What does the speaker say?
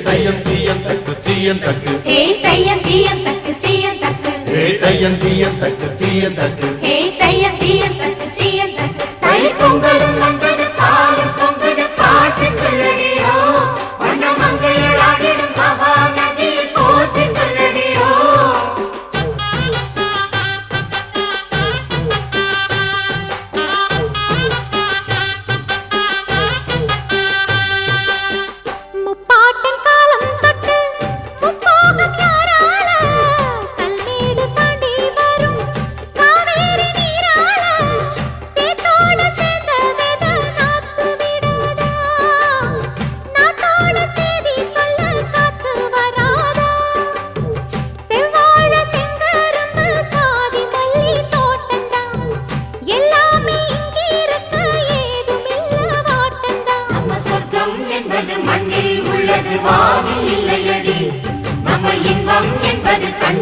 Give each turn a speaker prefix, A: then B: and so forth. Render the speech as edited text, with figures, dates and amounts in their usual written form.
A: தையம் தீயம் தக்கு தீயம் தக்கு
B: தையம் தீயம் தக்கு தீயம் தக்கு
A: தையம் தீயம் தக்கு தீயம் தக்கு
B: தையம் தீயம் தக்கு தீயம் தக்கு தை பொங்கலும் வந்தது பாலும் பொங்குது பாட்டு சொல்லடியோ வண்ண மங்கையர் ஆடிடும் மகா நதியில் போற்றி சொல்லடியோ முப்பாட்டின் காலம் தொட்டு முப்போகம் யாரால கல்மேடு தாண்டி வரும் காவேரி நீரால சேத்தோட சேர்ந்த வேத நாத்து விடாதா நாத்தோட சேதி சொல்ல காத்து வராதா செவ்வாழ செங்கரும்பு சாதி மல்லி தோட்டந்தான் எல்லாமே இங்கிருக்க ஏதுமில்ல வாட்டந்தான் நம்ம சொர்க்கம் என்பது மண்ணில் உள்ளது வானில் இல்லையடி நம்ம இன்பம் என்பது கண்